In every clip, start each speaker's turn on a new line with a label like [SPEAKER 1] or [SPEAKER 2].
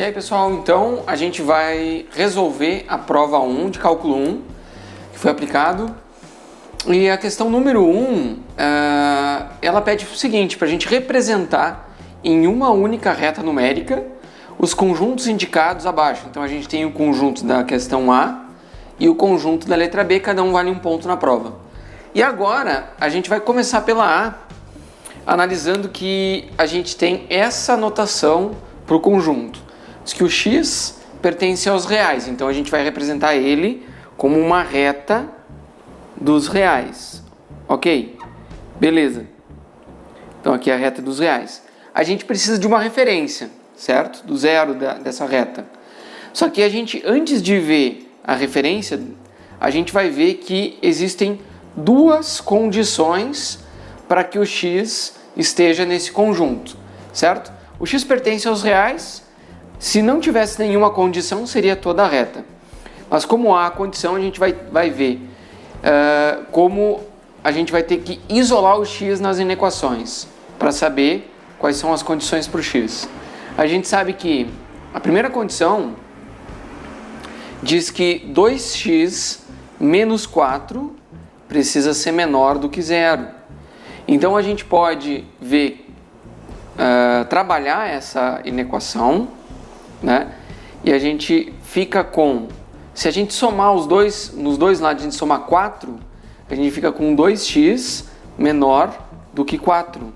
[SPEAKER 1] E aí, pessoal, então a gente vai resolver a prova 1 de cálculo 1 que foi aplicado. E a questão número 1, ela pede o seguinte, para a gente representar em uma única reta numérica os conjuntos indicados abaixo. Então a gente tem o conjunto da questão A e o conjunto da letra B, cada um vale um ponto na prova. E agora a gente vai começar pela A, analisando que a gente tem essa notação para o conjunto. Diz que o x pertence aos reais, então a gente vai representar ele como uma reta dos reais. Ok? Beleza. Então aqui é a reta dos reais. A gente precisa de uma referência, certo? Do zero dessa reta. Só que a gente, antes de ver a referência, a gente vai ver que existem duas condições para que o x esteja nesse conjunto, certo? O x pertence aos reais. Se não tivesse nenhuma condição, seria toda a reta. Mas como há a condição, a gente vai ver como a gente vai ter que isolar o x nas inequações para saber quais são as condições para o x. A gente sabe que a primeira condição diz que 2x menos 4 precisa ser menor do que 0. Então a gente pode ver, trabalhar essa inequação, né? E a gente fica com, se a gente somar os dois, nos dois lados a gente somar 4, a gente fica com 2x menor do que 4.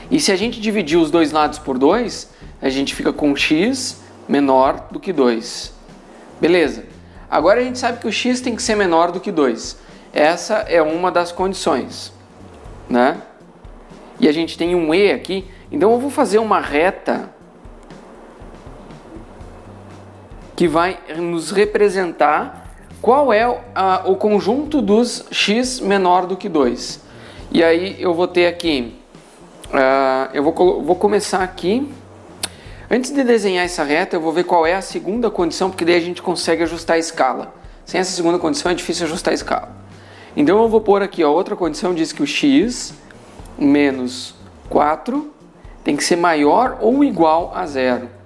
[SPEAKER 1] E se a gente dividir os dois lados por 2, a gente fica com x menor do que 2. Beleza. Agora a gente sabe que o x tem que ser menor do que 2. Essa é uma das condições, né? E a gente tem um e aqui, então eu vou fazer uma reta que vai nos representar qual é o conjunto dos x menor do que 2. E aí eu vou ter aqui, eu vou começar aqui. Antes de desenhar essa reta, eu vou ver qual é a segunda condição, porque daí a gente consegue ajustar a escala. Sem essa segunda condição é difícil ajustar a escala. Então eu vou pôr aqui, a outra condição diz que o x menos 4 tem que ser maior ou igual a 0.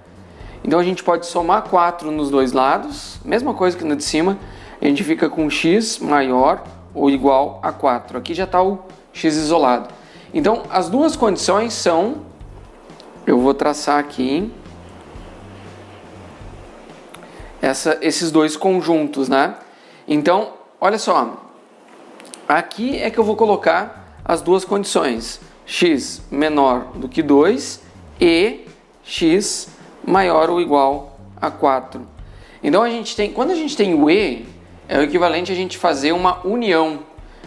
[SPEAKER 1] Então a gente pode somar 4 nos dois lados, mesma coisa que na de cima, a gente fica com x maior ou igual a 4. Aqui já está o x isolado. Então as duas condições são, eu vou traçar aqui, esses dois conjuntos, né? Então, olha só, aqui é que eu vou colocar as duas condições, x menor do que 2 e x maior ou igual a 4. Então a gente tem, quando a gente tem o e, é o equivalente a gente fazer uma união,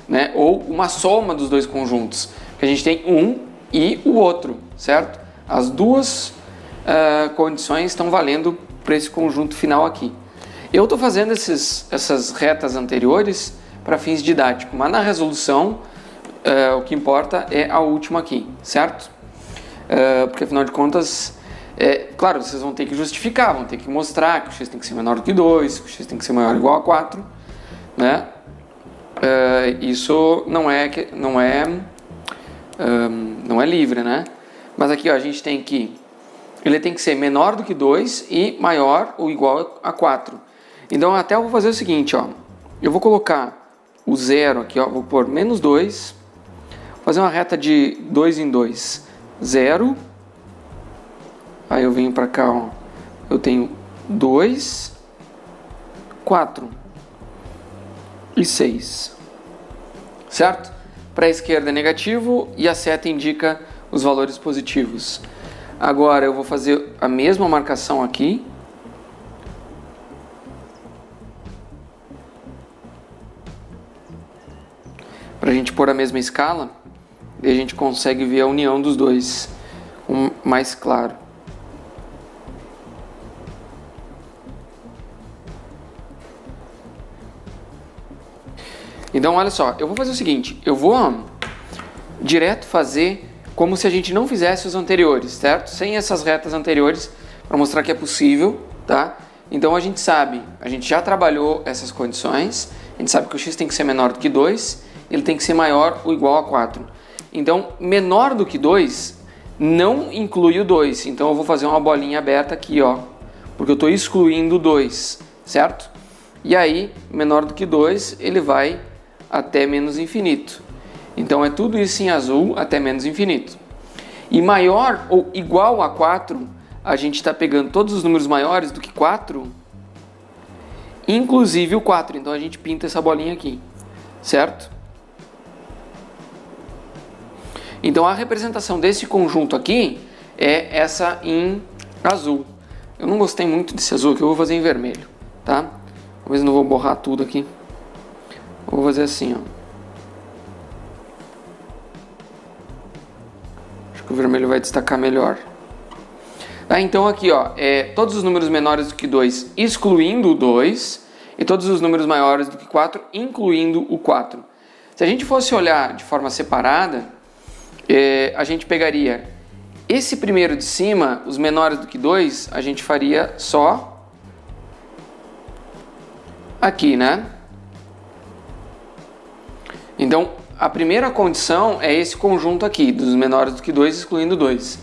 [SPEAKER 1] né? Ou uma soma dos dois conjuntos, que a gente tem um e o outro, certo? As duas condições estão valendo para esse conjunto final aqui. Eu estou fazendo essas retas anteriores para fins didáticos, mas na resolução o que importa é a última aqui, certo? Porque afinal de contas, claro, vocês vão ter que justificar, vão ter que mostrar que o x tem que ser menor do que 2, que o x tem que ser maior ou igual a 4, né? Isso não é livre, né? Mas aqui ó, a gente tem que, ele tem que ser menor do que 2 e maior ou igual a 4. Então até eu vou fazer o seguinte, ó, eu vou colocar o zero aqui, ó, vou pôr menos 2, fazer uma reta de 2 em 2, 0, aí eu venho para cá, ó, eu tenho 2, 4 e 6, certo? Para a esquerda é negativo e a seta indica os valores positivos. Agora eu vou fazer a mesma marcação aqui. Para a gente pôr a mesma escala, e a gente consegue ver a união dos dois mais claro. Então olha só, eu vou fazer o seguinte, eu vou direto fazer como se a gente não fizesse os anteriores, certo? Sem essas retas anteriores, para mostrar que é possível, tá? Então a gente sabe, a gente já trabalhou essas condições, a gente sabe que o x tem que ser menor do que 2, ele tem que ser maior ou igual a 4. Então, menor do que 2 não inclui o 2, então eu vou fazer uma bolinha aberta aqui, ó, porque eu estou excluindo o 2, certo? E aí, menor do que 2, ele vai até menos infinito. Então é tudo isso em azul até menos infinito. E maior ou igual a 4, a gente está pegando todos os números maiores do que 4, inclusive o 4. Então a gente pinta essa bolinha aqui, certo? Então a representação desse conjunto aqui é essa em azul. Eu não gostei muito desse azul, que eu vou fazer em vermelho, tá? Talvez não vou borrar tudo aqui. Vou fazer assim, ó. Acho que o vermelho vai destacar melhor. Tá, então aqui, ó, todos os números menores do que 2, excluindo o 2, e todos os números maiores do que 4, incluindo o 4. Se a gente fosse olhar de forma separada, a gente pegaria esse primeiro de cima, os menores do que 2, a gente faria só aqui, né? Então, a primeira condição é esse conjunto aqui, dos menores do que 2, excluindo 2.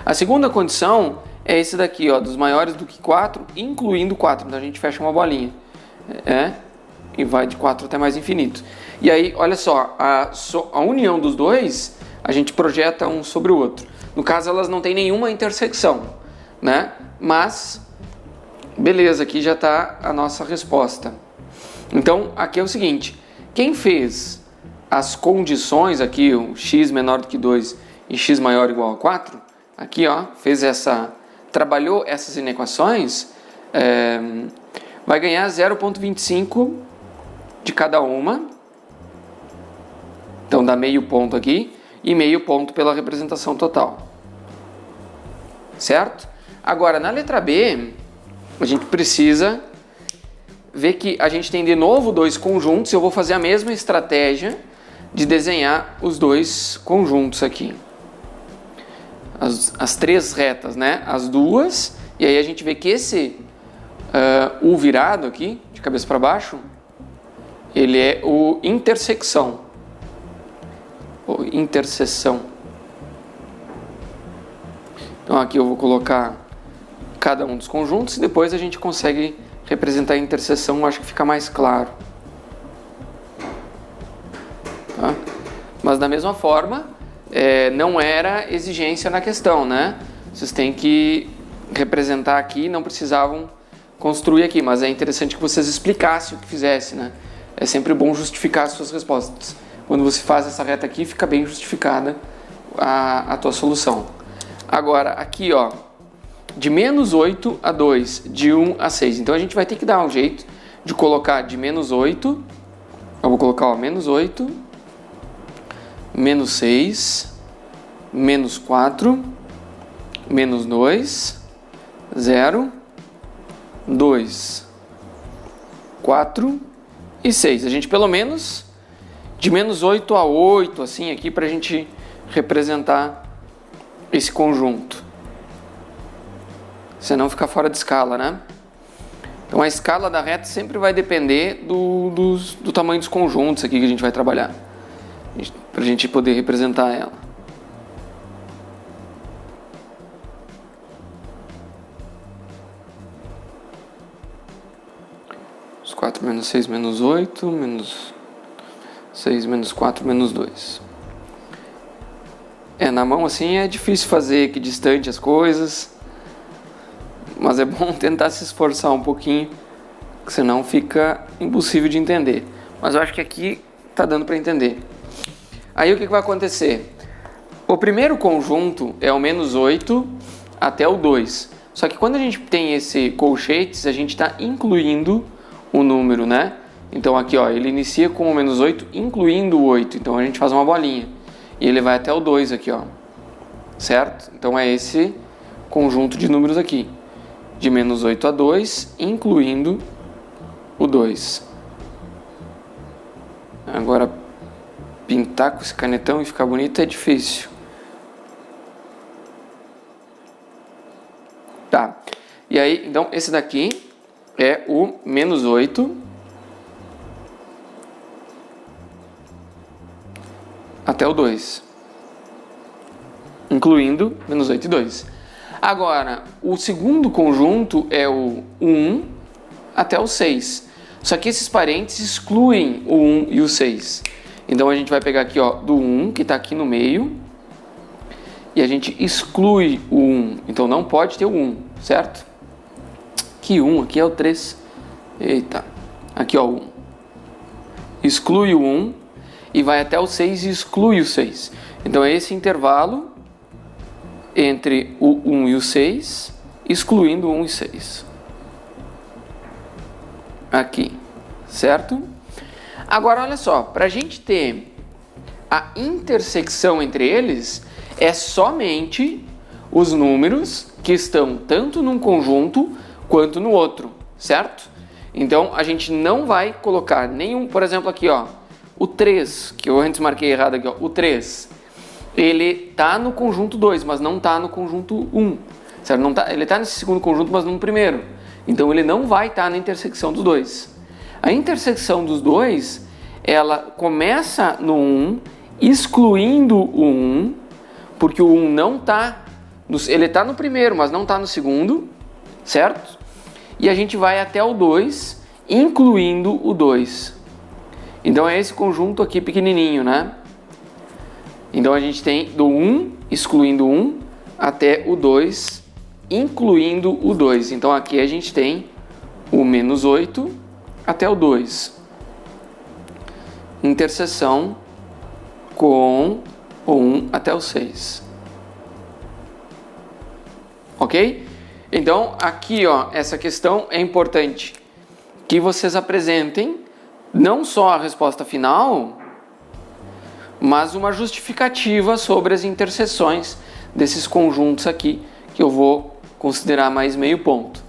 [SPEAKER 1] A segunda condição é esse daqui, ó, dos maiores do que 4, incluindo 4. Então, a gente fecha uma bolinha, e vai de 4 até mais infinito. E aí, olha só, a união dos dois, a gente projeta um sobre o outro. No caso, elas não têm nenhuma intersecção, né? Mas, beleza, aqui já está a nossa resposta. Então, aqui é o seguinte, quem fez as condições aqui, o x menor do que 2 e x maior ou igual a 4, aqui, ó, trabalhou essas inequações, vai ganhar 0,25 de cada uma. Então, dá meio ponto aqui e meio ponto pela representação total. Certo? Agora, na letra B, a gente precisa ver que a gente tem de novo dois conjuntos. Eu vou fazer a mesma estratégia de desenhar os dois conjuntos aqui. As três retas, né? As duas. E aí a gente vê que esse U virado aqui, de cabeça para baixo, ele é o intersecção. Ou interseção. Então aqui eu vou colocar cada um dos conjuntos e depois a gente consegue representar a interseção, acho que fica mais claro. Tá? Mas da mesma forma, não era exigência na questão, né? Vocês têm que representar aqui, não precisavam construir aqui, mas é interessante que vocês explicassem o que fizesse, né? É sempre bom justificar as suas respostas. Quando você faz essa reta aqui, fica bem justificada a tua solução. Agora, aqui, ó, de menos 8 a 2, de 1 a 6. Então, a gente vai ter que dar um jeito de colocar de menos 8, eu vou colocar, ó, menos 8, menos 6, menos 4, menos 2, 0, 2, 4 e 6. A gente, pelo menos, de menos 8 a 8, assim, aqui, para a gente representar esse conjunto. Senão fica fora de escala, né? Então a escala da reta sempre vai depender do tamanho dos conjuntos aqui que a gente vai trabalhar, para a gente poder representar ela. Os 4 menos 6 menos 8, menos 6 menos 4 menos 2. Na mão assim é difícil fazer equidistante as coisas, mas é bom tentar se esforçar um pouquinho, senão fica impossível de entender. Mas eu acho que aqui está dando para entender. Aí o que vai acontecer? O primeiro conjunto é o menos 8 até o 2. Só que quando a gente tem esse colchetes, a gente está incluindo o número, né? Então aqui, ó, ele inicia com o menos 8, incluindo o 8. Então a gente faz uma bolinha. E ele vai até o 2 aqui, ó. Certo? Então é esse conjunto de números aqui. De menos 8 a 2, incluindo o 2. Agora, pintar com esse canetão e ficar bonito é difícil. Tá. E aí, então, esse daqui é o menos 8 até o 2, incluindo menos 8 e 2. Agora, o segundo conjunto é o 1 até o 6. Só que esses parênteses excluem o 1 e o 6. Então a gente vai pegar aqui, ó, do 1, que está aqui no meio, e a gente exclui o 1. Então não pode ter o 1, certo? Que 1? Aqui é o 3. Eita. Aqui, ó, o 1. Exclui o 1 e vai até o 6 e exclui o 6. Então é esse intervalo entre o 1 e o 6, excluindo o 1 e 6. Aqui, certo? Agora, olha só, para a gente ter a intersecção entre eles, é somente os números que estão tanto num conjunto quanto no outro, certo? Então, a gente não vai colocar nenhum, por exemplo, aqui, ó, o 3, que eu antes marquei errado aqui, ó, o 3, ele tá no conjunto 2, mas não tá no conjunto 1, certo? Não tá, ele tá nesse segundo conjunto, mas não no primeiro. Então, ele não vai estar na intersecção dos dois. A intersecção dos dois, ela começa no 1, excluindo o 1, porque o 1 não tá, ele tá no primeiro, mas não tá no segundo, certo? E a gente vai até o 2, incluindo o 2. Então é esse conjunto aqui pequenininho, né? Então a gente tem do 1, excluindo o 1, até o 2, incluindo o 2. Então aqui a gente tem o menos 8 até o 2. Interseção com o 1 até o 6. Ok? Então, aqui, ó, essa questão é importante que vocês apresentem não só a resposta final, mas uma justificativa sobre as interseções desses conjuntos aqui, que eu vou considerar mais meio ponto.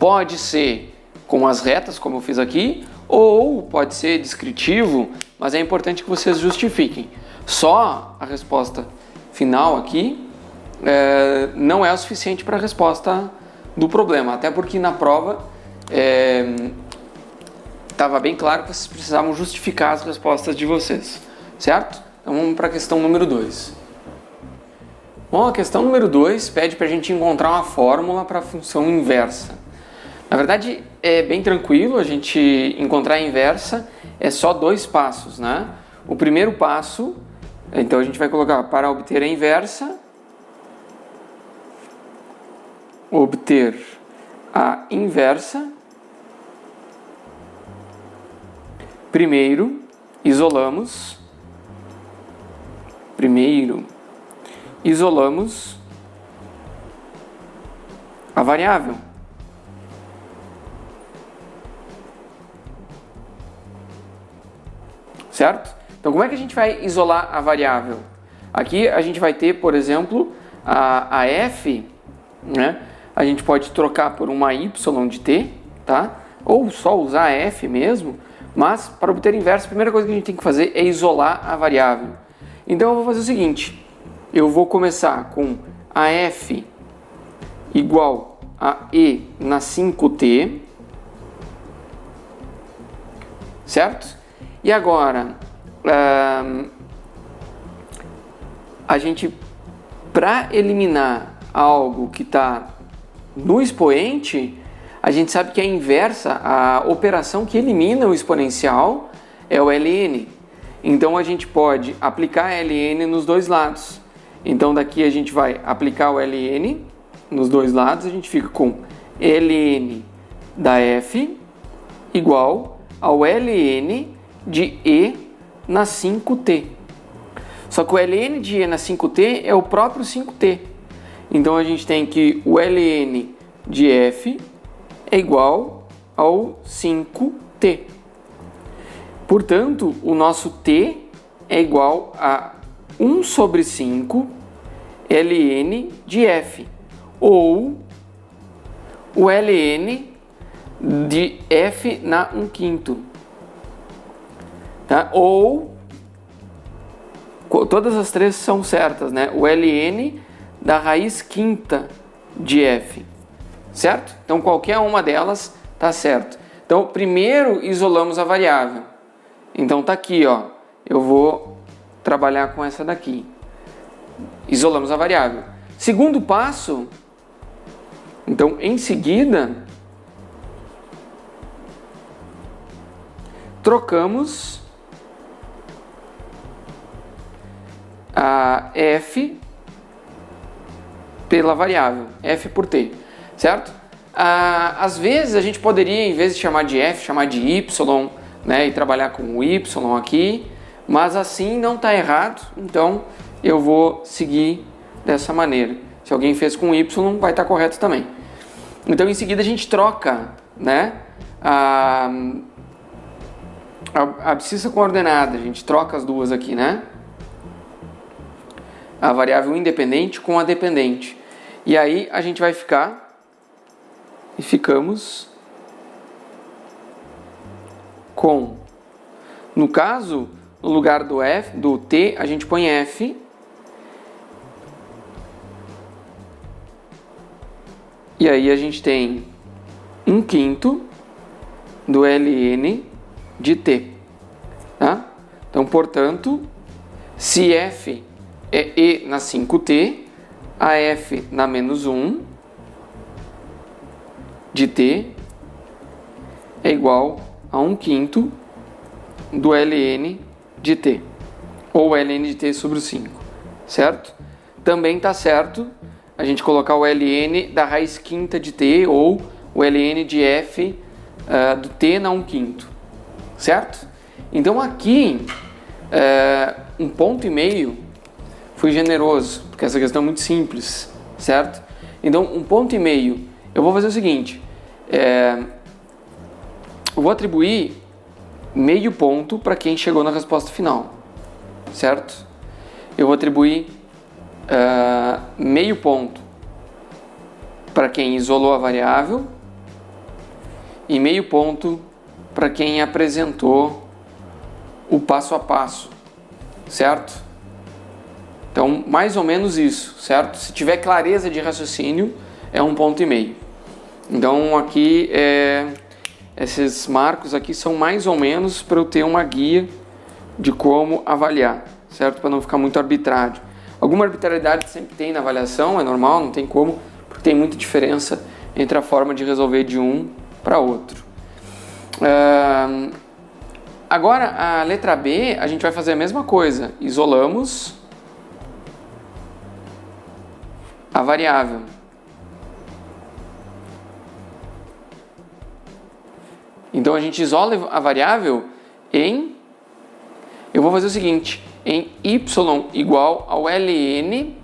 [SPEAKER 1] Pode ser com as retas, como eu fiz aqui, ou pode ser descritivo, mas é importante que vocês justifiquem. Só a resposta final aqui não é o suficiente para a resposta do problema, até porque na prova estava bem claro que vocês precisavam justificar as respostas de vocês, certo? Então vamos para a questão número 2. Bom, a questão número 2 pede para a gente encontrar uma fórmula para a função inversa. Na verdade é bem tranquilo, a gente encontrar a inversa é só 2 passos, né? O primeiro passo, então a gente vai colocar para obter a inversa, obter a inversa, primeiro isolamos a variável. Certo? Então, como é que a gente vai isolar a variável? Aqui a gente vai ter, por exemplo, a f, né? A gente pode trocar por uma y de t, tá? Ou só usar a f mesmo, mas para obter a inversa, a primeira coisa que a gente tem que fazer é isolar a variável. Então eu vou fazer o seguinte, eu vou começar com a f igual a e na 5t, certo? E agora, a gente, para eliminar algo que está no expoente, a gente sabe que a inversa, a operação que elimina o exponencial é o ln. Então a gente pode aplicar ln nos dois lados. Então daqui a gente vai aplicar o ln nos dois lados, a gente fica com ln da f igual ao ln de e na 5t. Só que o ln de e na 5t é o próprio 5t. Então a gente tem que o ln de f é igual ao 5t. Portanto, o nosso t é igual a 1 sobre 5 ln de f, ou o ln de f na 1/5. Tá? Ou, todas as três são certas, né? O ln da raiz quinta de f, certo? Então qualquer uma delas está certo. Então primeiro isolamos a variável. Então tá aqui, ó. Eu vou trabalhar com essa daqui. Isolamos a variável. Segundo passo, Então, em seguida, trocamos a f pela variável, f por t, certo? Às vezes a gente poderia, em vez de chamar de f, chamar de y, né, e trabalhar com o y aqui, mas assim não está errado, então eu vou seguir dessa maneira. Se alguém fez com y, vai estar correto também. Então em seguida a gente troca, né, a abscissa com a ordenada, a gente troca as duas aqui, né? A variável independente com a dependente. E aí a gente vai ficar, e ficamos com, no caso, no lugar do f, do t, a gente põe f, e aí a gente tem 1/5 do ln de t, tá? Então, portanto, se f é e na 5t, a f na menos 1 de t é igual a 1/5 do ln de t, ou ln de t sobre o 5, certo? Também está certo a gente colocar o ln da raiz quinta de t, ou o ln de f do t na 1/5, certo? Então aqui, 1,5 ponto, fui generoso, porque essa questão é muito simples, certo? Então 1,5 ponto, eu vou fazer o seguinte, eu vou atribuir meio ponto para quem chegou na resposta final, certo? Eu vou atribuir meio ponto para quem isolou a variável e meio ponto para quem apresentou o passo a passo, certo? Então, mais ou menos isso, certo? Se tiver clareza de raciocínio, é 1,5 ponto. Então, aqui, esses marcos aqui são mais ou menos para eu ter uma guia de como avaliar, certo? Para não ficar muito arbitrário. Alguma arbitrariedade sempre tem na avaliação, é normal, não tem como, porque tem muita diferença entre a forma de resolver de um para outro. Agora, a letra B, a gente vai fazer a mesma coisa. Isolamos a variável. Então, a gente isola a variável em... Eu vou fazer o seguinte, em y igual ao ln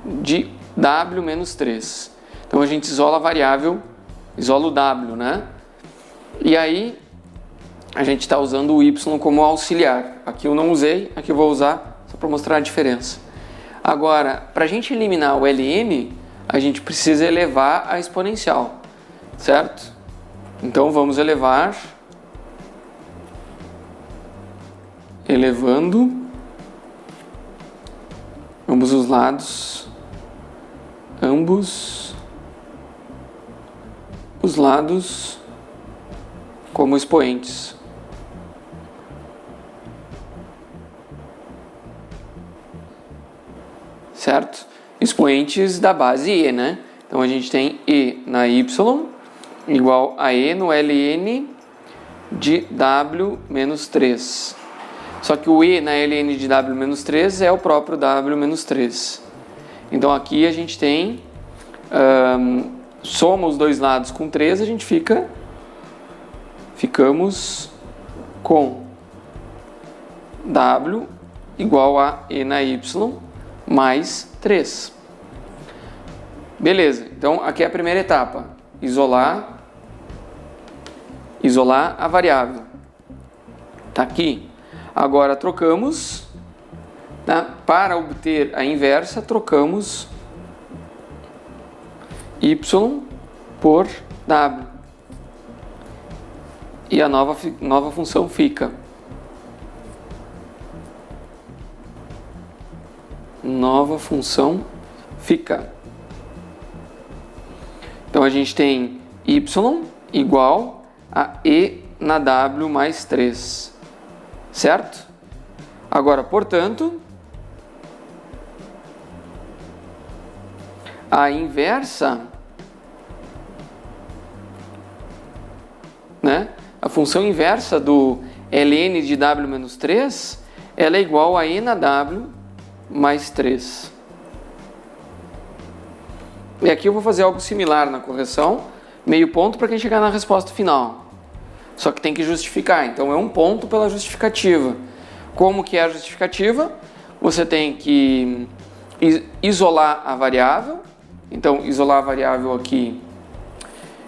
[SPEAKER 1] de w menos 3. Então, a gente isola a variável, isola o w, né? E aí, a gente está usando o y como auxiliar. Aqui eu não usei, aqui eu vou usar só para mostrar a diferença. Agora, para a gente eliminar o ln, a gente precisa elevar a exponencial, certo? Então, vamos elevar, elevando ambos os lados, ambos os lados como expoentes. Certo? Expoentes da base e, né? Então, a gente tem e na y igual a e no ln de w menos 3. Só que o e na ln de w menos 3 é o próprio w menos 3. Então, aqui a gente tem, soma os dois lados com 3, a gente ficamos com w igual a e na y mais 3. Beleza, então aqui é a primeira etapa, isolar a variável. Tá aqui. Agora trocamos, tá? Para obter a inversa, trocamos y por w. E a nova função fica. Nova função fica. Então a gente tem y igual a e na w mais 3, certo? Agora, portanto, a inversa né? A função inversa do ln de w menos 3, ela é igual a e na w mais 3. E aqui eu vou fazer algo similar na correção, meio ponto para quem chegar na resposta final. Só que tem que justificar, então é um ponto pela justificativa. Como que é a justificativa? Você tem que isolar a variável. Então, isolar a variável aqui,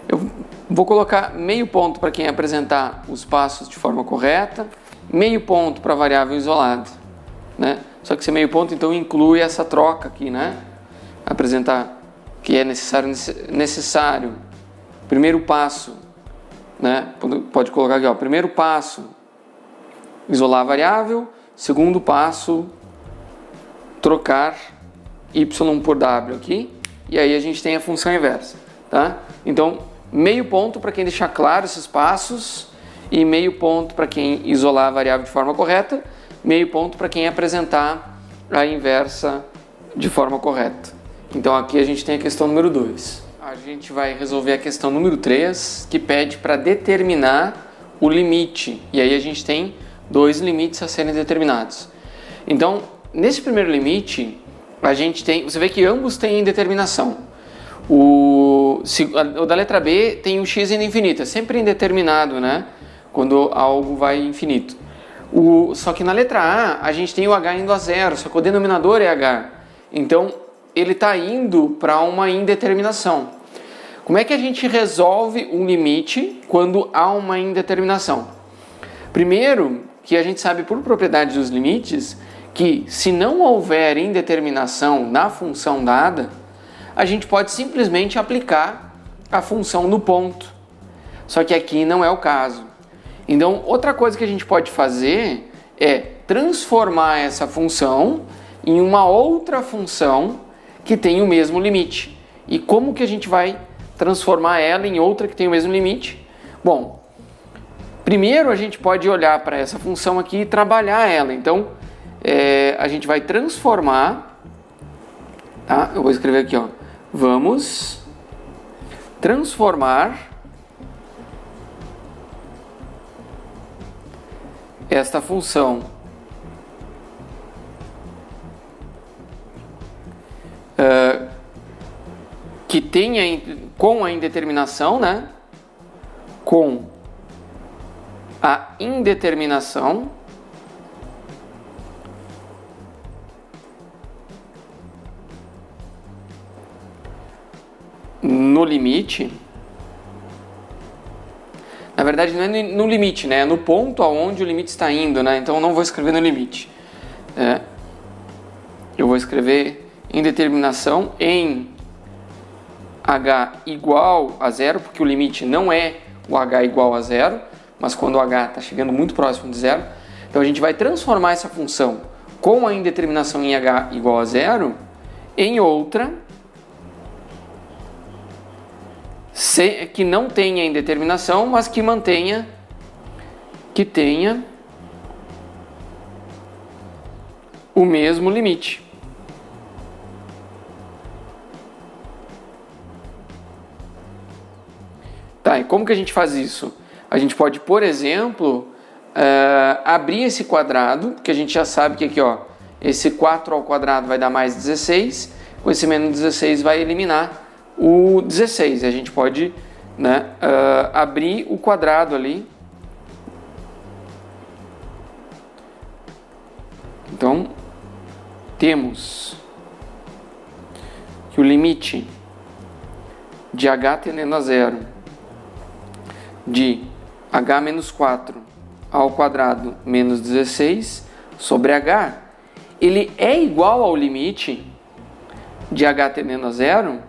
[SPEAKER 1] eu vou colocar meio ponto para quem apresentar os passos de forma correta, meio ponto para a variável isolada, né? Só que esse meio ponto, então, inclui essa troca aqui, né? Apresentar que é necessário. Primeiro passo, né? Pode colocar aqui, ó, primeiro passo, isolar a variável. Segundo passo, trocar y por w aqui. E aí a gente tem a função inversa, tá? Então, meio ponto para quem deixar claro esses passos e meio ponto para quem isolar a variável de forma correta, meio ponto para quem apresentar a inversa de forma correta. Então aqui a gente tem a questão número 2. A gente vai resolver a questão número 3, que pede para determinar o limite. E aí a gente tem dois limites a serem determinados. Então, nesse primeiro limite, a gente tem, você vê que ambos têm indeterminação. O da letra B tem o x indo infinito, é sempre indeterminado, né? Quando algo vai infinito. Só que na letra A gente tem o h indo a zero, só que o denominador é h. Então ele está indo para uma indeterminação. Como é que a gente resolve um limite quando há uma indeterminação? Primeiro, que a gente sabe por propriedade dos limites, que se não houver indeterminação na função dada, a gente pode simplesmente aplicar a função no ponto. Só que aqui não é o caso. Então, outra coisa que a gente pode fazer é transformar essa função em uma outra função que tem o mesmo limite. E como que a gente vai transformar ela em outra que tem o mesmo limite? Bom, primeiro a gente pode olhar para essa função aqui e trabalhar ela. Então, a gente vai transformar, tá? Eu vou escrever aqui, ó. Vamos transformar esta função que tenha com a indeterminação, né? Com a indeterminação no limite. Na verdade não é no limite, né? É no ponto aonde o limite está indo, né? Então eu não vou escrever no limite. Eu vou escrever indeterminação em h igual a zero, porque o limite não é o h igual a zero, mas quando o h está chegando muito próximo de zero. Então a gente vai transformar essa função com a indeterminação em h igual a zero em outra que não tenha indeterminação, mas que tenha o mesmo limite. Tá, e como que a gente faz isso? A gente pode, por exemplo, abrir esse quadrado, que a gente já sabe que aqui, ó, esse 4 ao quadrado vai dar mais 16, com esse menos 16 vai eliminar o 16. A gente pode, né, abrir o quadrado ali. Então, temos que o limite de h tendendo a zero de h menos 4 ao quadrado menos 16 sobre h, ele é igual ao limite de h tendendo a zero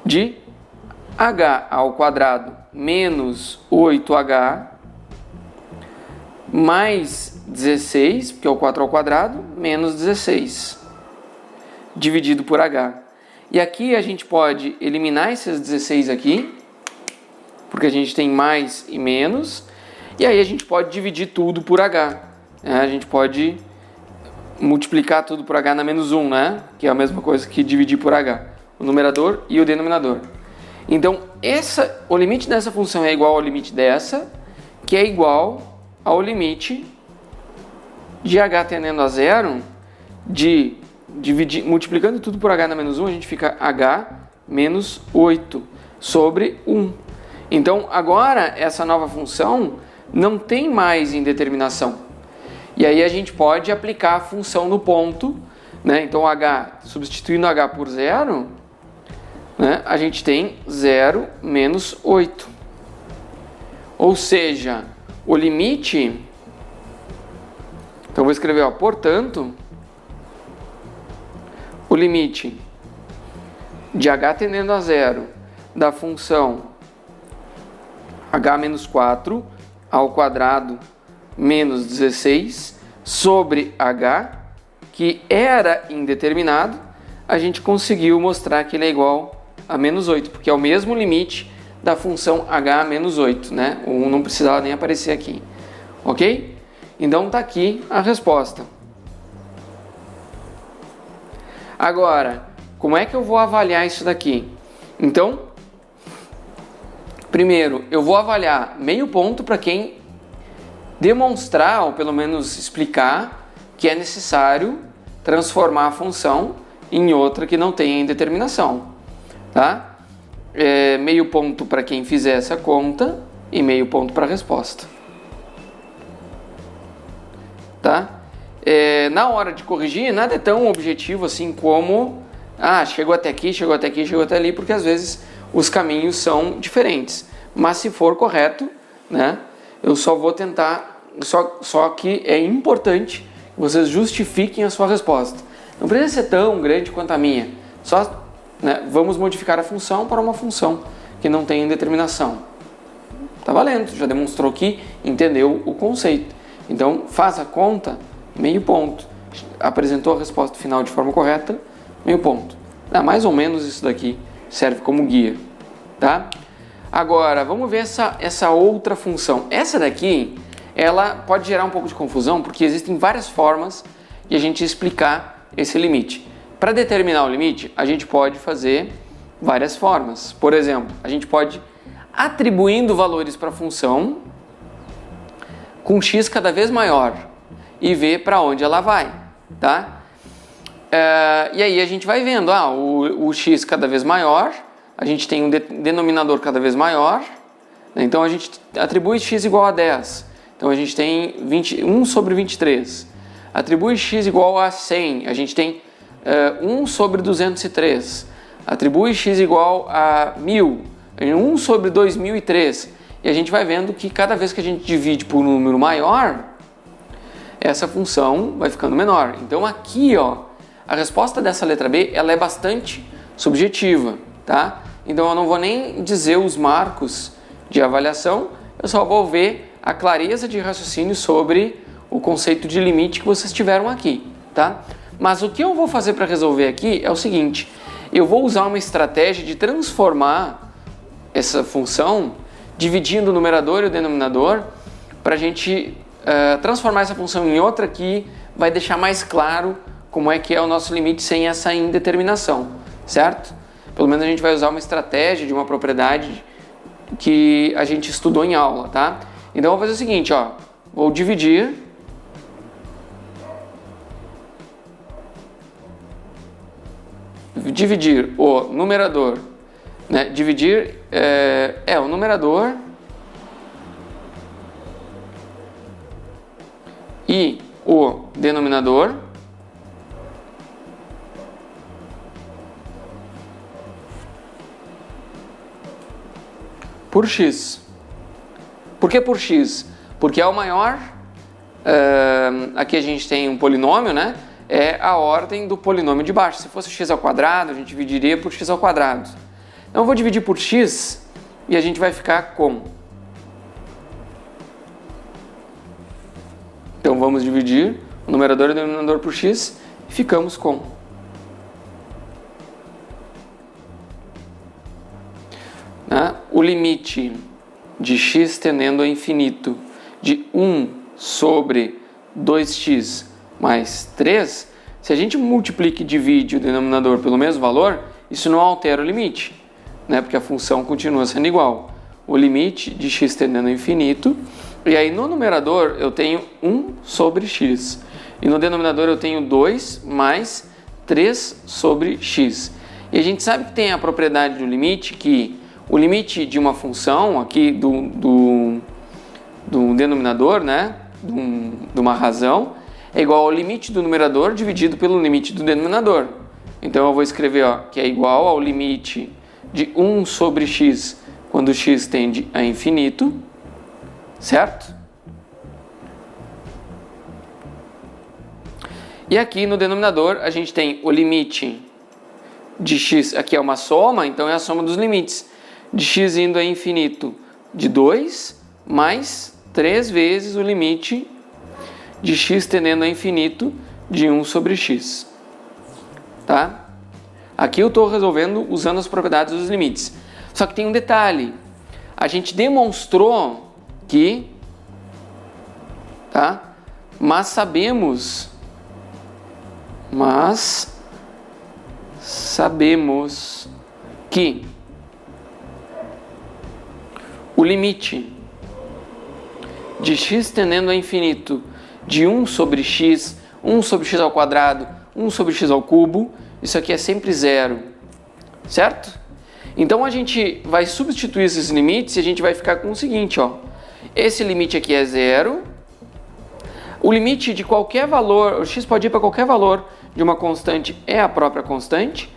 [SPEAKER 1] de h ao quadrado menos 8h mais 16, porque é o 4 ao quadrado, menos 16, dividido por h. E aqui a gente pode eliminar esses 16 aqui, porque a gente tem mais e menos, e aí a gente pode dividir tudo por h. A gente pode multiplicar tudo por h na menos 1, né? Que é a mesma coisa que dividir por h, o numerador e o denominador. Então, o limite dessa função é igual ao limite dessa, que é igual ao limite de h tendendo a zero, multiplicando tudo por h na menos 1, a gente fica h menos 8 sobre 1. Então, agora, essa nova função não tem mais indeterminação. E aí a gente pode aplicar a função no ponto, né? Então, substituindo h por 0, né? A gente tem 0 menos 8. Ou seja, o limite... Então, vou escrever, portanto, o limite de h tendendo a zero da função h menos 4 ao quadrado menos 16 sobre h, que era indeterminado, a gente conseguiu mostrar que ele é igual a menos 8, porque é o mesmo limite da função h menos 8, né? O 1 não precisava nem aparecer aqui, ok? Então está aqui a resposta. Agora, como é que eu vou avaliar isso daqui? Então, primeiro, eu vou avaliar meio ponto para quem demonstrar, ou pelo menos explicar, que é necessário transformar a função em outra que não tenha indeterminação, tá? Meio ponto para quem fizer essa conta e meio ponto para a resposta, tá? Na hora de corrigir, nada é tão objetivo assim como chegou até aqui, chegou até aqui, chegou até ali, porque às vezes os caminhos são diferentes. Mas se for correto, né, eu só vou tentar, só que é importante que vocês justifiquem a sua resposta. Não precisa ser tão grande quanto a minha, só, né, vamos modificar a função para uma função que não tem indeterminação. Tá valendo, já demonstrou que entendeu o conceito. Então faz a conta, meio ponto. Apresentou a resposta final de forma correta, meio ponto. Mais ou menos isso daqui serve como guia, tá? Agora, vamos ver essa outra função. Essa daqui, ela pode gerar um pouco de confusão, porque existem várias formas de a gente explicar esse limite. Para determinar o limite, a gente pode fazer várias formas. Por exemplo, a gente pode atribuindo valores para a função com x cada vez maior e ver para onde ela vai, tá? E aí a gente vai vendo, o x cada vez maior, a gente tem um denominador cada vez maior, né? Então a gente atribui x igual a 10, então a gente tem 1 sobre 23. Atribui x igual a 100, a gente tem 1 sobre 203. Atribui x igual a 1000, 1 sobre 2003. E a gente vai vendo que cada vez que a gente divide por um número maior, essa função vai ficando menor. Então aqui, a resposta dessa letra B, ela é bastante subjetiva, tá? Então eu não vou nem dizer os marcos de avaliação, eu só vou ver a clareza de raciocínio sobre o conceito de limite que vocês tiveram aqui, tá? Mas o que eu vou fazer para resolver aqui é o seguinte, eu vou usar uma estratégia de transformar essa função, dividindo o numerador e o denominador, para a gente transformar essa função em outra que vai deixar mais claro como é que é o nosso limite sem essa indeterminação, certo? Pelo menos a gente vai usar uma estratégia de uma propriedade que a gente estudou em aula, tá? Então eu vou fazer o seguinte, vou dividir o numerador, né? Dividir o numerador e o denominador por x. Por que por x? Porque é o maior, aqui a gente tem um polinômio, né? É a ordem do polinômio de baixo. Se fosse x ao quadrado, a gente dividiria por x ao quadrado. Então eu vou dividir por x e a gente vai ficar com... Então vamos dividir o numerador e o denominador por x e ficamos com... O limite de x tendendo a infinito de 1 sobre 2x mais 3, se a gente multiplica e divide o denominador pelo mesmo valor, isso não altera o limite, né? Porque a função continua sendo igual. O limite de x tendendo ao infinito. E aí no numerador eu tenho 1 sobre x. E no denominador eu tenho 2 mais 3 sobre x. E a gente sabe que tem a propriedade do limite, que o limite de uma função aqui do denominador, né? De uma razão, é igual ao limite do numerador dividido pelo limite do denominador. Então eu vou escrever que é igual ao limite de 1 sobre x quando x tende a infinito, certo? E aqui no denominador a gente tem o limite de x, aqui é uma soma, então é a soma dos limites, de x indo a infinito de 2 mais 3 vezes o limite de x tendendo a infinito de 1 sobre x. Tá? Aqui eu estou resolvendo usando as propriedades dos limites. Só que tem um detalhe. A gente demonstrou que, tá? Mas sabemos que o limite de x tendendo a infinito de 1 sobre x, 1 sobre x ao quadrado, 1 sobre x ao cubo, isso aqui é sempre zero, certo? Então a gente vai substituir esses limites e a gente vai ficar com o seguinte, ó. Esse limite aqui é zero, o limite de qualquer valor, o x pode ir para qualquer valor de uma constante é a própria constante,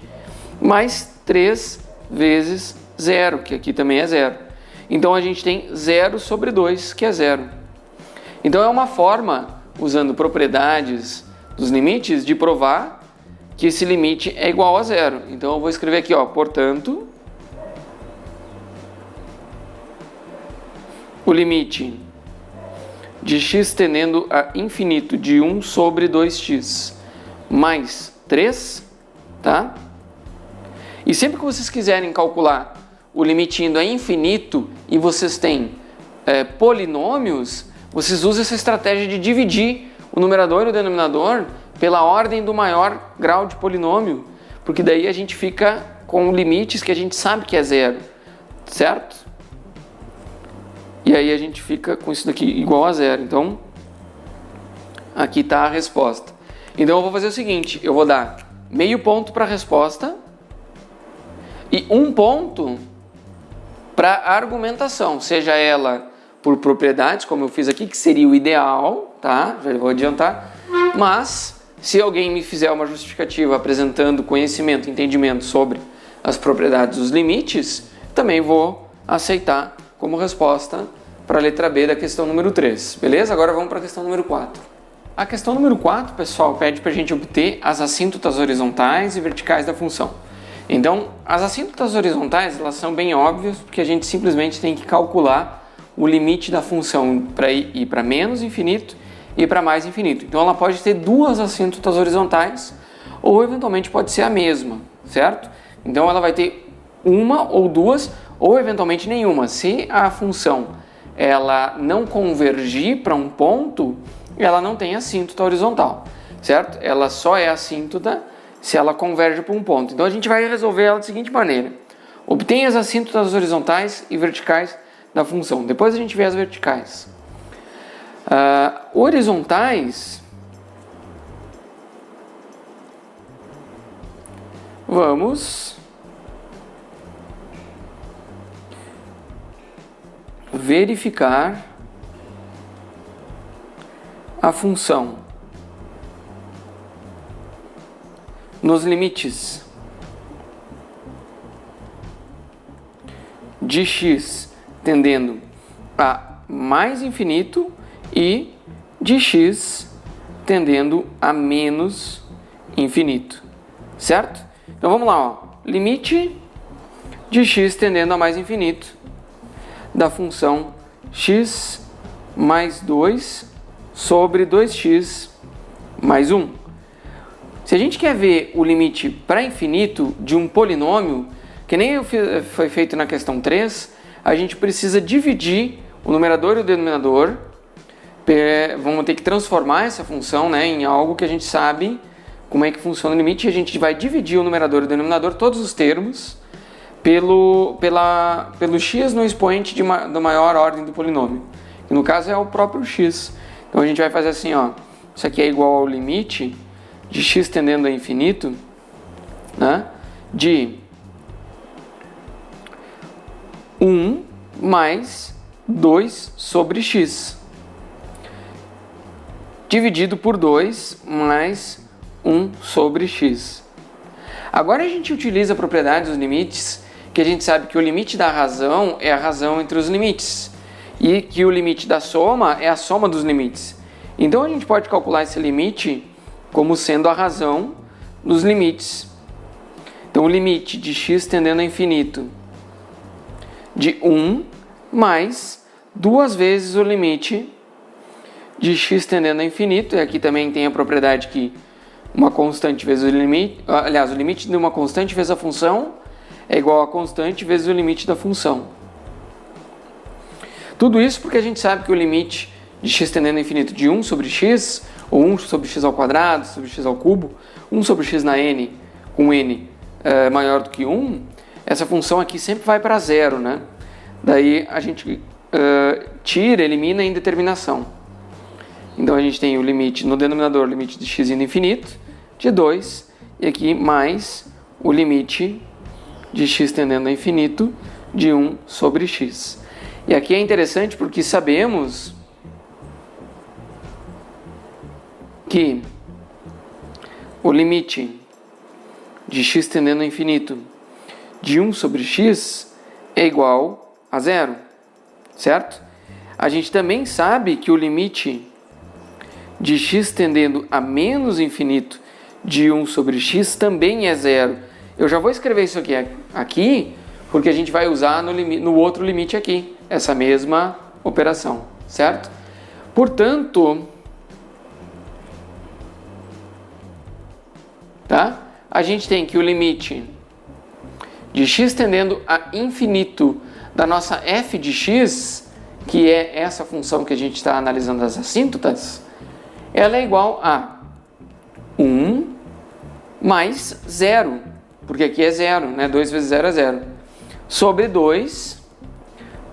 [SPEAKER 1] mais 3 vezes zero, que aqui também é zero. Então a gente tem 0 sobre 2, que é zero. Então é uma forma, usando propriedades dos limites, de provar que esse limite é igual a zero. Então eu vou escrever aqui, ó, portanto, o limite de x tendendo a infinito de 1 sobre 2x mais 3, tá? E sempre que vocês quiserem calcular o limite indo a infinito e vocês têm polinômios, vocês usam essa estratégia de dividir o numerador e o denominador pela ordem do maior grau de polinômio, porque daí a gente fica com limites que a gente sabe que é zero, certo? E aí a gente fica com isso daqui igual a zero. Então, aqui está a resposta. Então eu vou fazer o seguinte, eu vou dar meio ponto para a resposta e 1 ponto para a argumentação, seja ela por propriedades, como eu fiz aqui, que seria o ideal, tá? Já vou adiantar. Mas, se alguém me fizer uma justificativa apresentando conhecimento, entendimento sobre as propriedades dos limites, também vou aceitar como resposta para a letra B da questão número 3. Beleza? Agora vamos para a questão número 4. A questão número 4, pessoal, pede para a gente obter as assíntotas horizontais e verticais da função. Então, as assíntotas horizontais, elas são bem óbvias, porque a gente simplesmente tem que calcular o limite da função para ir para menos infinito e para mais infinito. Então, ela pode ter duas assíntotas horizontais ou, eventualmente, pode ser a mesma, certo? Então, ela vai ter uma ou duas ou, eventualmente, nenhuma. Se a função ela não convergir para um ponto, ela não tem assíntota horizontal, certo? Ela só é assíntota se ela converge para um ponto. Então a gente vai resolver ela da seguinte maneira: obtenha as assíntotas horizontais e verticais da função. Depois a gente vê as verticais. Horizontais, vamos verificar a função nos limites de x tendendo a mais infinito e de x tendendo a menos infinito, certo? Então vamos lá, ó. Limite de x tendendo a mais infinito da função x mais 2 sobre 2x mais 1. Se a gente quer ver o limite para infinito de um polinômio, que nem foi feito na questão 3, a gente precisa dividir o numerador e o denominador. Vamos ter que transformar essa função, né, em algo que a gente sabe como é que funciona o limite, e a gente vai dividir o numerador e o denominador, todos os termos, pelo x no expoente da maior ordem do polinômio, que no caso é o próprio x. Então a gente vai fazer assim, ó, isso aqui é igual ao limite de x tendendo a infinito, né, de 1 mais 2 sobre x, dividido por 2 mais 1 sobre x. Agora a gente utiliza a propriedade dos limites, que a gente sabe que o limite da razão é a razão entre os limites, e que o limite da soma é a soma dos limites. Então a gente pode calcular esse limite como sendo a razão dos limites. Então o limite de x tendendo a infinito de 1 mais 2 vezes o limite de x tendendo a infinito, e aqui também tem a propriedade que uma constante vezes o limite, aliás, o limite de uma constante vezes a função é igual a constante vezes o limite da função. Tudo isso porque a gente sabe que o limite de x tendendo a infinito de 1 sobre x, ou 1 sobre x ao quadrado, sobre x ao cubo, 1 sobre x na n, com n maior do que 1, essa função aqui sempre vai para zero, né? Daí a gente tira, elimina a indeterminação. Então a gente tem o limite no denominador, o limite de x indo infinito, de 2, e aqui mais o limite de x tendendo a infinito de 1 sobre x. E aqui é interessante porque sabemos que o limite de x tendendo a infinito de 1 sobre x é igual a zero, certo? A gente também sabe que o limite de x tendendo a menos infinito de 1 sobre x também é zero. Eu já vou escrever isso aqui porque a gente vai usar no outro limite aqui, essa mesma operação, certo? Portanto, tá? A gente tem que o limite de x tendendo a infinito da nossa f de x, que é essa função que a gente está analisando as assíntotas, ela é igual a 1 mais 0, porque aqui é 0, né? 2 vezes 0 é 0, sobre 2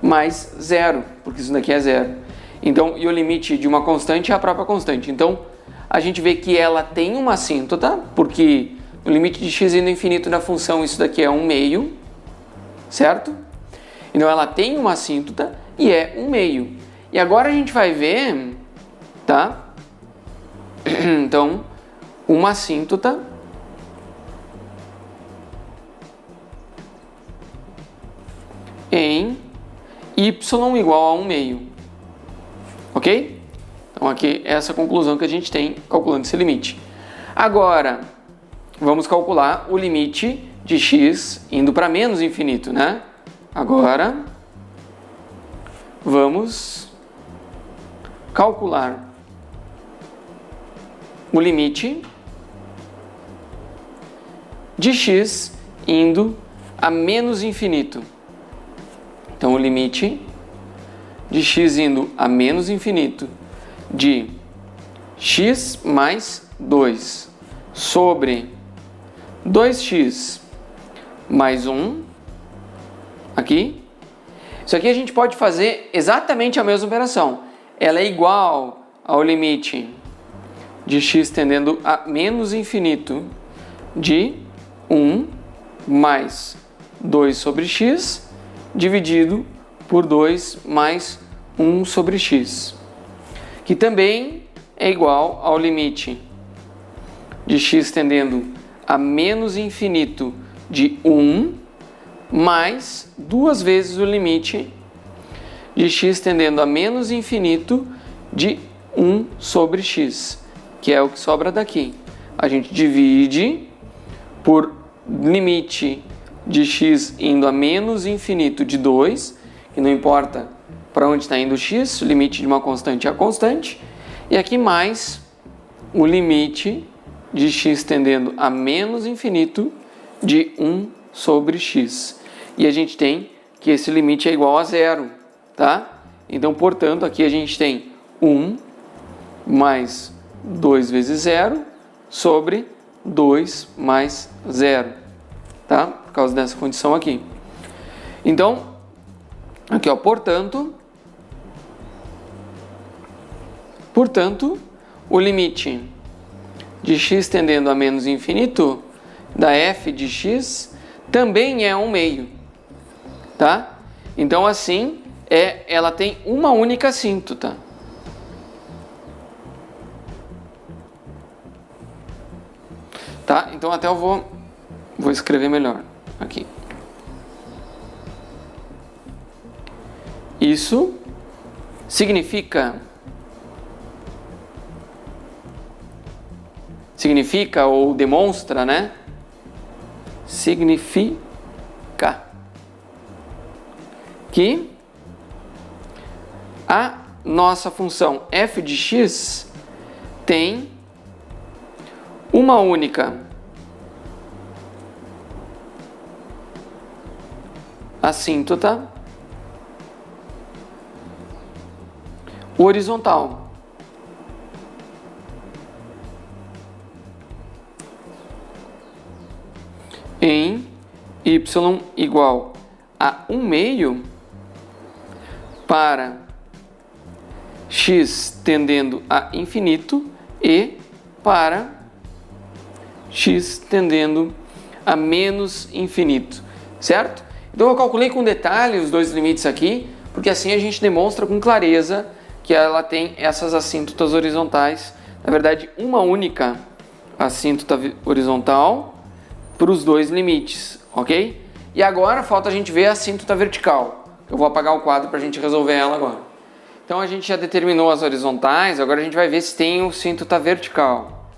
[SPEAKER 1] mais 0, porque isso daqui é 0. Então, e o limite de uma constante é a própria constante. Então, a gente vê que ela tem uma assíntota, porque o limite de x indo ao infinito da função, isso daqui é 1/2, certo? Então, ela tem uma assíntota e é 1/2. E agora a gente vai ver, tá? Então, uma assíntota em y igual a 1/2. Ok? Então, aqui é essa conclusão que a gente tem calculando esse limite. Agora, vamos calcular o limite de x indo para menos infinito, né? Agora, vamos calcular o limite de x indo a menos infinito. Então, o limite de x indo a menos infinito de x mais 2 sobre 2x mais 1, aqui. Isso aqui a gente pode fazer exatamente a mesma operação. Ela é igual ao limite de x tendendo a menos infinito de 1 mais 2 sobre x dividido por 2 mais 1 sobre x, que também é igual ao limite de x tendendo a menos infinito de 1 mais 2 vezes o limite de x tendendo a menos infinito de 1 sobre x, que é o que sobra daqui. A gente divide por limite de x indo a menos infinito de 2, que não importa para onde está indo o x, o limite de uma constante é a constante, e aqui mais o limite de x tendendo a menos infinito de 1 sobre x. E a gente tem que esse limite é igual a zero, tá? Então, portanto, aqui a gente tem 1 mais 2 vezes 0 sobre 2 mais 0, tá? Por causa dessa condição aqui. Então, aqui ó, portanto, o limite de x tendendo a menos infinito da f de x também é 1 meio, tá? Então assim, ela tem uma única assíntota. Tá? Então até eu vou escrever melhor aqui. Isso significa ou demonstra, né? Significa que a nossa função f de x tem uma única assíntota horizontal. Em y igual a 1 meio para x tendendo a infinito e para x tendendo a menos infinito, certo? Então eu calculei com detalhe os dois limites aqui, porque assim a gente demonstra com clareza que ela tem essas assíntotas horizontais, na verdade uma única assíntota horizontal para os dois limites, ok? E agora falta a gente ver a assíntota vertical. Eu vou apagar o quadro para a gente resolver ela agora. Então a gente já determinou as horizontais, agora a gente vai ver se tem o assíntota vertical.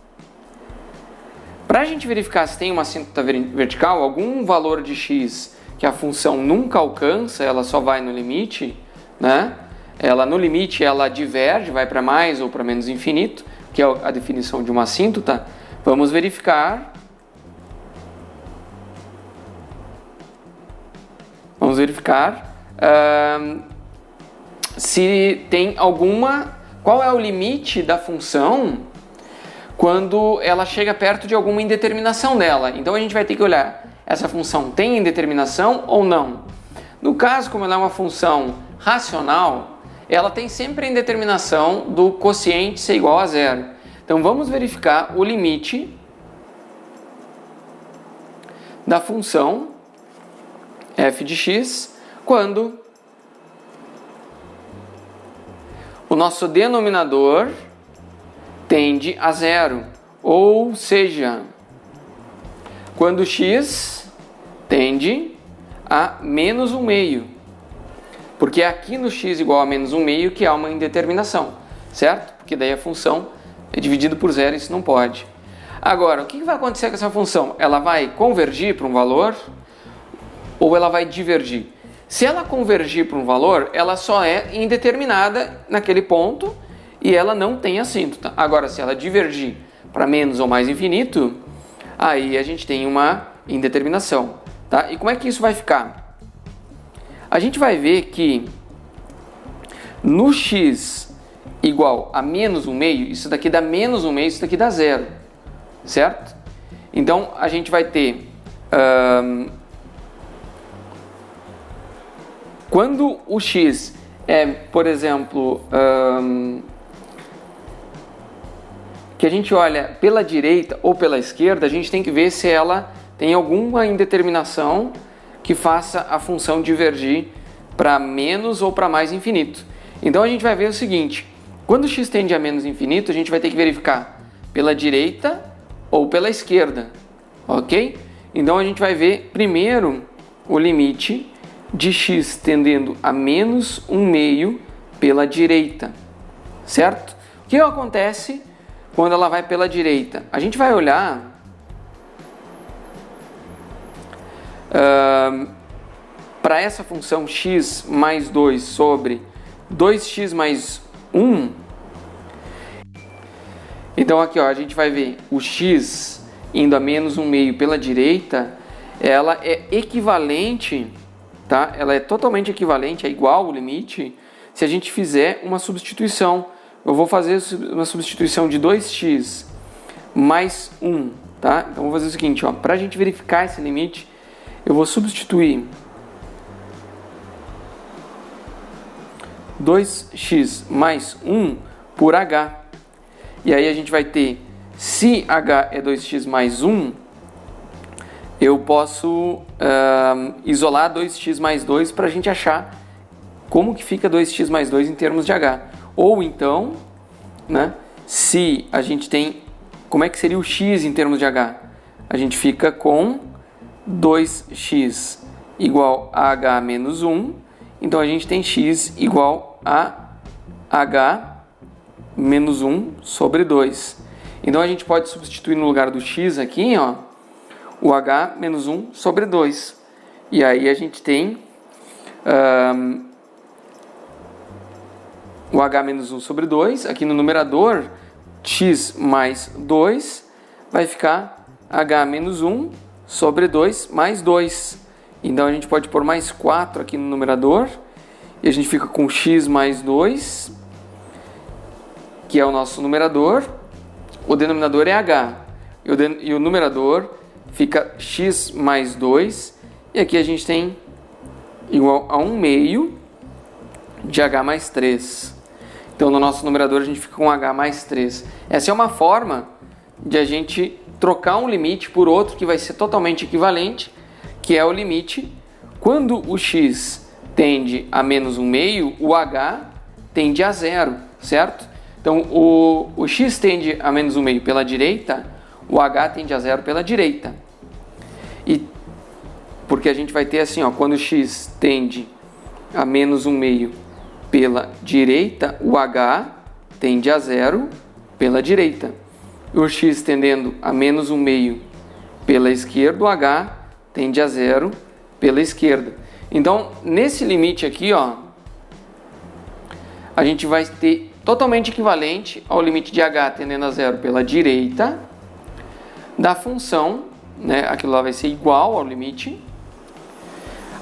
[SPEAKER 1] Para a gente verificar se tem uma assíntota vertical, algum valor de x que a função nunca alcança, ela só vai no limite, né? No limite ela diverge, vai para mais ou para menos infinito, que é a definição de uma assíntota. Vamos verificar. Se tem qual é o limite da função quando ela chega perto de alguma indeterminação dela. Então a gente vai ter que olhar, essa função tem indeterminação ou não? No caso, como ela é uma função racional, ela tem sempre a indeterminação do quociente ser igual a zero. Então vamos verificar o limite da função f de x quando o nosso denominador tende a zero, ou seja, quando x tende a menos 1 meio, porque é aqui no x igual a menos 1 meio que há uma indeterminação, certo? Porque daí a função é dividida por zero e isso não pode. Agora, o que vai acontecer com essa função? Ela vai convergir para um valor ou ela vai divergir? Se ela convergir para um valor, ela só é indeterminada naquele ponto e ela não tem assíntota. Agora, se ela divergir para menos ou mais infinito, aí a gente tem uma indeterminação, tá? E como é que isso vai ficar? A gente vai ver que no x igual a menos 1 meio, isso daqui dá menos 1 meio, isso daqui dá zero, certo? Então a gente vai ter quando o x é, por exemplo, que a gente olha pela direita ou pela esquerda, a gente tem que ver se ela tem alguma indeterminação que faça a função divergir para menos ou para mais infinito. Então a gente vai ver o seguinte, quando x tende a menos infinito, a gente vai ter que verificar pela direita ou pela esquerda, ok? Então a gente vai ver primeiro o limite de x tendendo a menos 1 meio pela direita, certo? O que acontece quando ela vai pela direita? A gente vai olhar para essa função x mais 2 sobre 2x mais 1. Então aqui ó, a gente vai ver o x indo a menos 1 meio pela direita, ela é equivalente, tá? Ela é totalmente equivalente, é igual ao limite, se a gente fizer uma substituição. Eu vou fazer uma substituição de 2x mais 1, tá? Então vou fazer o seguinte, ó, para a gente verificar esse limite, eu vou substituir 2x mais 1 por h. E aí a gente vai ter, se h é 2x mais 1, eu posso isolar 2x mais 2 para a gente achar como que fica 2x mais 2 em termos de h. Ou então, né, se a gente tem, como é que seria o x em termos de h? A gente fica com 2x igual a h menos 1, então a gente tem x igual a h menos 1 sobre 2. Então a gente pode substituir no lugar do x aqui, ó, o h menos 1 sobre 2. E aí a gente tem o h menos 1 sobre 2. Aqui no numerador, x mais 2 vai ficar h menos 1 sobre 2 mais 2. Então a gente pode pôr mais 4 aqui no numerador. E a gente fica com x mais 2, que é o nosso numerador. O denominador é h. E o numerador fica x mais 2. E aqui a gente tem igual a 1 meio de h mais 3. Então no nosso numerador a gente fica com h mais 3. Essa é uma forma de a gente trocar um limite por outro que vai ser totalmente equivalente, que é o limite quando o x tende a menos 1 meio, o h tende a 0, certo? Então o x tende a menos 1 meio pela direita, o h tende a 0 pela direita. E porque a gente vai ter assim, ó, quando o x tende a menos 1 meio pela direita, o h tende a 0 pela direita. O x tendendo a menos 1 meio pela esquerda, o h tende a 0 pela esquerda. Então, nesse limite aqui, ó, a gente vai ter totalmente equivalente ao limite de h tendendo a 0 pela direita da função, né? Aquilo lá vai ser igual ao limite.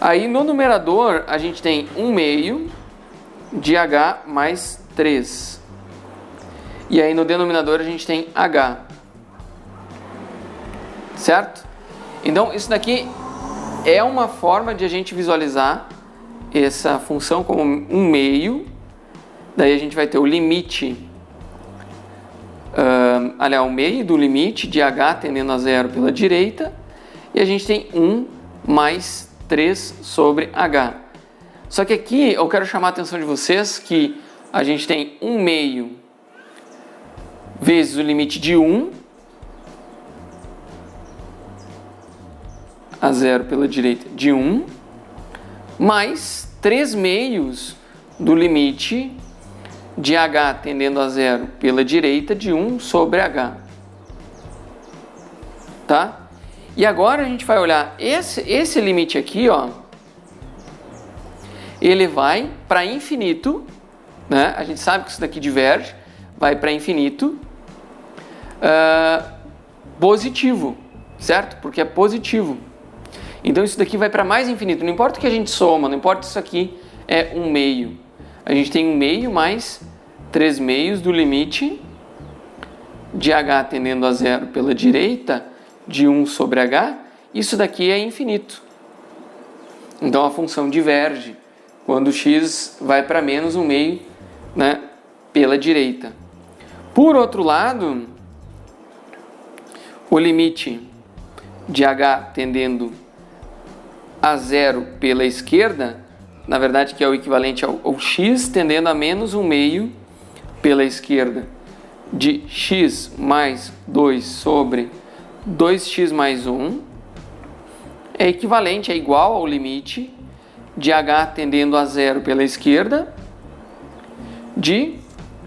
[SPEAKER 1] Aí no numerador a gente tem 1 meio de h mais 3. E aí no denominador a gente tem h. Certo? Então isso daqui é uma forma de a gente visualizar essa função como 1 meio. Daí a gente vai ter o limite, aliás, o meio do limite de h tendendo a 0 pela direita. E a gente tem 1 mais 3 sobre h. Só que aqui eu quero chamar a atenção de vocês que a gente tem 1 meio vezes o limite de 1 a 0 pela direita de 1, mais 3 meios do limite de h tendendo a 0 pela direita de 1 sobre h. Tá? E agora a gente vai olhar esse limite aqui, ó, ele vai para infinito, né? A gente sabe que isso daqui diverge, vai para infinito, positivo, certo? Porque é positivo. Então isso daqui vai para mais infinito. Não importa o que a gente soma, não importa se isso aqui é 1 meio. A gente tem 1 meio mais 3 meios do limite de h tendendo a 0 pela direita de 1 sobre h. Isso daqui é infinito. Então a função diverge quando x vai para menos 1 meio, né, pela direita. Por outro lado, o limite de h tendendo a 0 pela esquerda, na verdade que é o equivalente ao x tendendo a menos 1 meio pela esquerda de x mais 2 sobre 2x mais 1, é equivalente, é igual ao limite de h tendendo a 0 pela esquerda de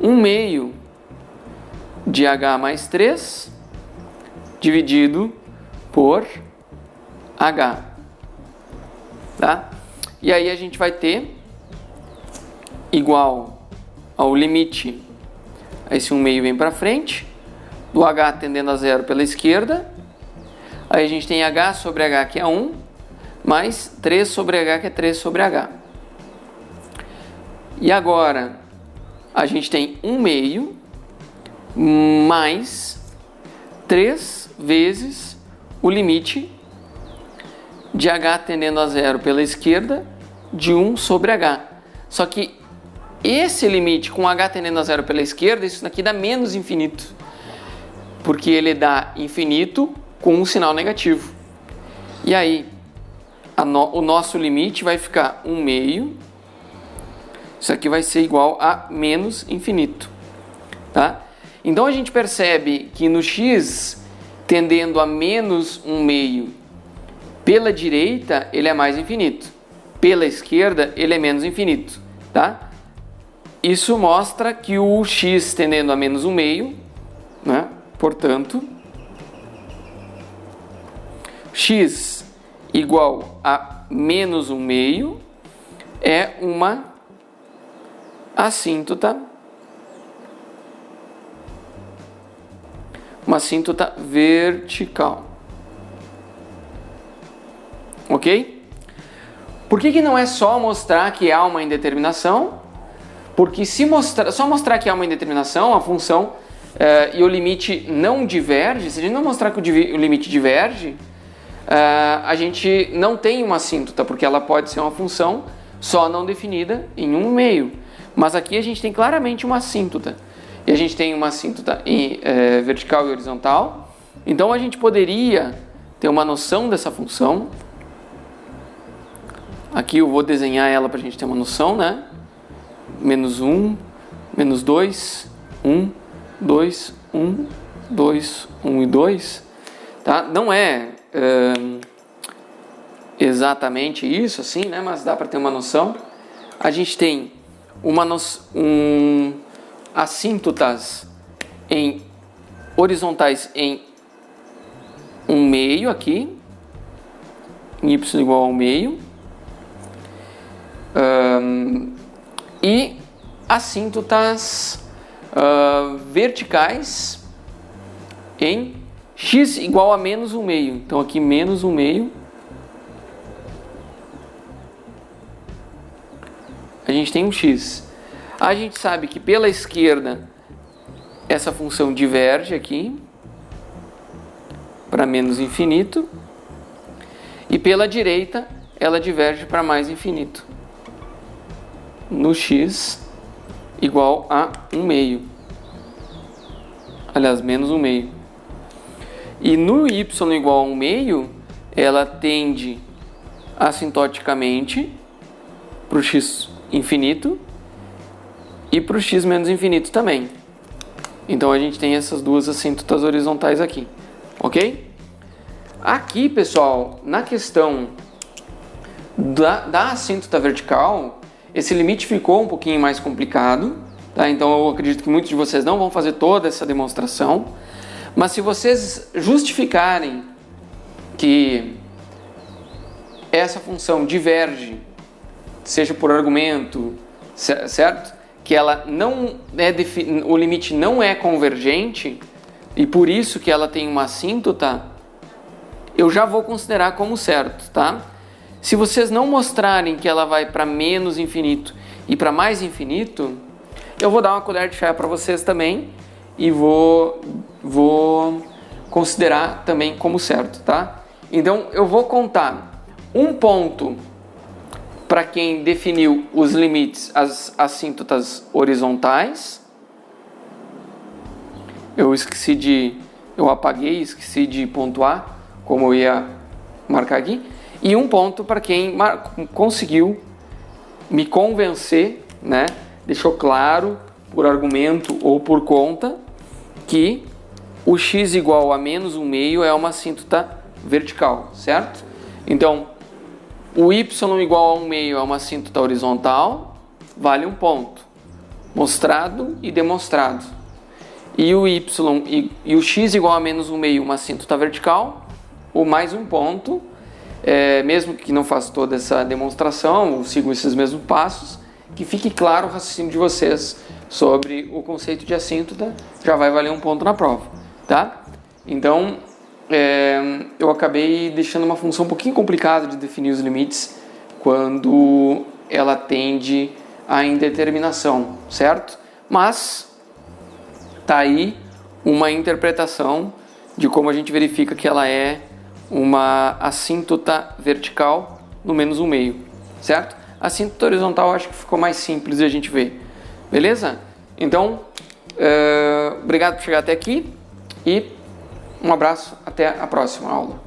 [SPEAKER 1] 1 meio de h mais 3 dividido por h. Tá? E aí a gente vai ter igual ao limite, esse 1 meio vem para frente, do h tendendo a 0 pela esquerda, aí a gente tem h sobre h que é 1, mais 3 sobre h que é 3 sobre h. E agora a gente tem 1 meio mais 3 vezes o limite de h tendendo a 0 pela esquerda de 1 sobre h. Só que esse limite com h tendendo a zero pela esquerda, isso daqui dá menos infinito, porque ele dá infinito com um sinal negativo. E aí, o nosso limite vai ficar 1 meio, isso aqui vai ser igual a menos infinito, tá? Então a gente percebe que no x tendendo a menos 1 meio, pela direita ele é mais infinito, pela esquerda ele é menos infinito, tá? Isso mostra que o x tendendo a menos 1 meio, né? Portanto, x igual a menos 1 meio é uma assíntota vertical. Ok? Por que não é só mostrar que há uma indeterminação? Porque se só mostrar que há uma indeterminação, a função e o limite não diverge, se a gente não mostrar que o limite diverge, a gente não tem uma assíntota, porque ela pode ser uma função só não definida em 1 meio. Mas aqui a gente tem claramente uma assíntota. E a gente tem uma assíntota vertical e horizontal. Então a gente poderia ter uma noção dessa função. Aqui eu vou desenhar ela para a gente ter uma noção, né? Menos 1, menos 2, 1, 2, 1, 2, 1 e 2. Tá? Não é exatamente isso, assim, né? Mas dá para ter uma noção. A gente tem assíntotas horizontais em 1 meio aqui, em y igual a 1 meio, e assíntotas verticais em x igual a menos 1 meio. Então aqui menos 1 meio. A gente tem um x. A gente sabe que pela esquerda essa função diverge aqui para menos infinito e pela direita ela diverge para mais infinito no x igual a 1 meio. Aliás, menos 1 meio. E no y igual a 1 meio ela tende assintoticamente para o x infinito e para o x menos infinito também. Então a gente tem essas duas assíntotas horizontais aqui, ok? Aqui, pessoal, na questão da assíntota vertical, esse limite ficou um pouquinho mais complicado, tá? Então eu acredito que muitos de vocês não vão fazer toda essa demonstração, mas se vocês justificarem que essa função diverge, seja por argumento, certo? Que ela não é o limite não é convergente e por isso que ela tem uma assíntota, eu já vou considerar como certo, tá? Se vocês não mostrarem que ela vai para menos infinito e para mais infinito, eu vou dar uma colher de chá para vocês também e vou considerar também como certo, tá? Então eu vou contar um ponto para quem definiu os limites, as assíntotas horizontais. Eu apaguei, esqueci de pontuar, como eu ia marcar aqui. E um ponto para quem conseguiu me convencer, né? Deixou claro, por argumento ou por conta, que o x igual a menos 1 meio é uma assíntota vertical, certo? Então, o y igual a 1 meio é uma assíntota horizontal, vale um ponto. Mostrado e demonstrado. E o y e o x igual a menos 1 meio, uma assíntota vertical, ou mais um ponto. Mesmo que não faça toda essa demonstração, ou sigam esses mesmos passos, que fique claro o raciocínio de vocês sobre o conceito de assíntota, já vai valer um ponto na prova, tá? Então, eu acabei deixando uma função um pouquinho complicada de definir os limites quando ela tende à indeterminação, certo? Mas tá aí uma interpretação de como a gente verifica que ela é uma assíntota vertical no menos 1 meio, certo? A assíntota horizontal acho que ficou mais simples de a gente ver. Beleza? Então, obrigado por chegar até aqui e um abraço, até a próxima aula.